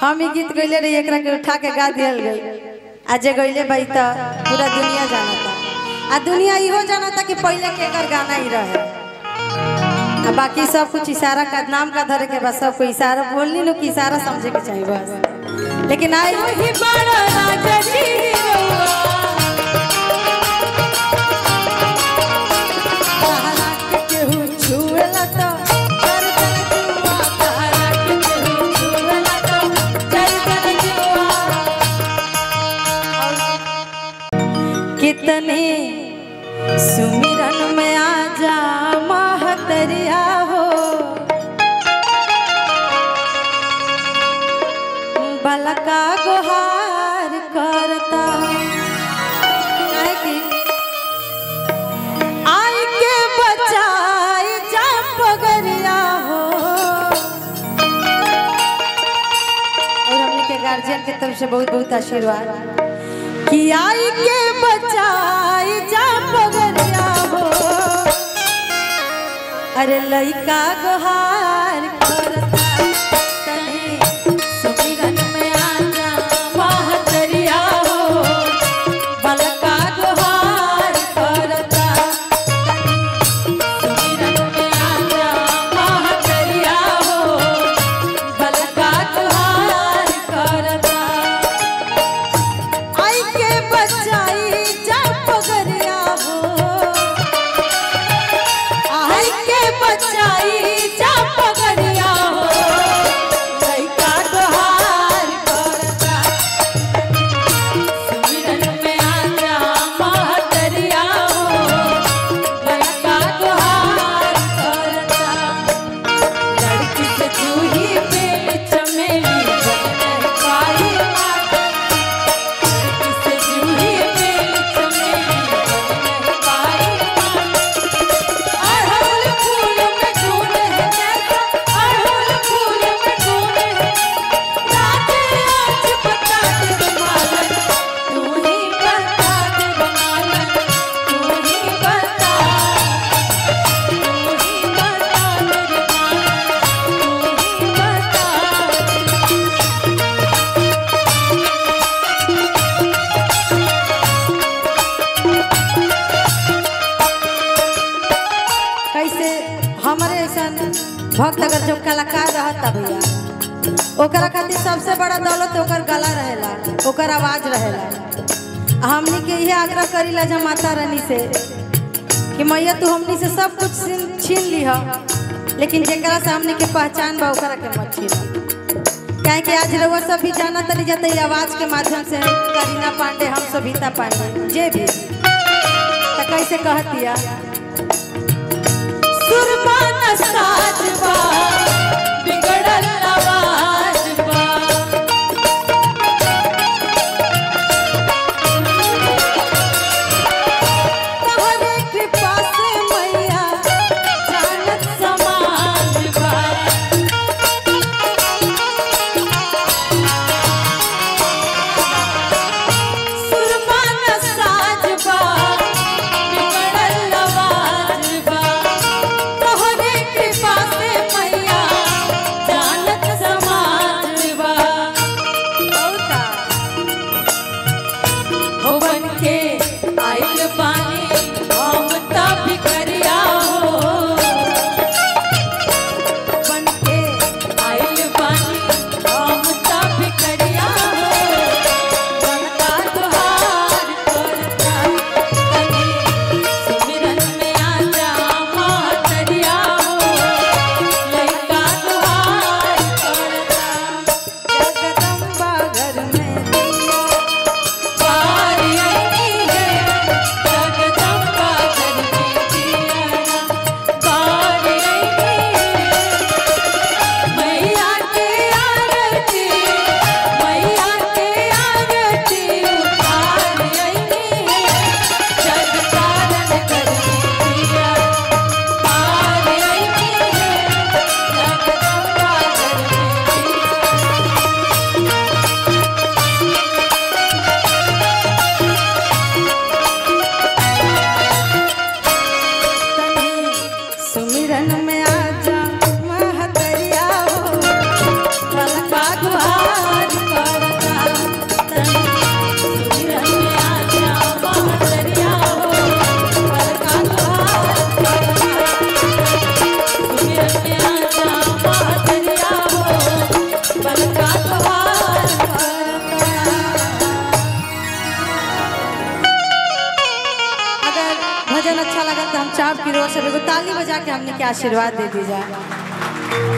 हम ही गीत गईले रही एकरा के उठा के गा दियल गई। आज गईले भाई तो पूरा दुनिया जानता आ दुनिया इहो जानता कि पहले के कर गाना ही रहे। बाकी सब कुछ इशारा का नाम का धरे के बस सब कोई इशारा बोलनी लो कि इशारा समझे के चाहिए बस। लेकिन आई ही बड़ा राजा जी कितने सुमिरन में आजा महतरिया हो बलका गुहार करता आई के बचाई जा पगरिया हो। और हमने के गार्जियन की तरफ से बहुत बहुत आशीर्वाद कि आई के बचाई जा पगरिया हो। अरे लइका गुहार करता तने सुमिरन में आजा महतरिया हो बलका गुहार करता सुमिरन में आजा महतरिया हो बलका गुहार करता भक्त अगर जो कलाकार रहता भैया ओकरा खातिर सबसे बड़ा दौलत ओकर गला रहेला ओकर आवाज रहेला। हमनी के यही आग्रह करीला जा माता रानी से कि मैया तू हमनी से सब कुछ छीन लीह लेकिन जेकरा से हमनी के पहचान बा ओकरा के मत छीन। काहे कि आज रउआ सब भी जाना तनी जाते आवाज के माध्यम से करीना पांडे हम सविता पांडे जे भी त कैसे कहतिया सुरमान साजबा बिगड़ल आवाजबा तोहरे कृपा से मैया जानत समाजबा सुरमान साजबा बिगड़ल आवाजबा तोहरे कृपा से मैया भजन अच्छा लगा तो हम चाप की रोड से एगो ताली बजा के हमने के आशीर्वाद दे दी जाए।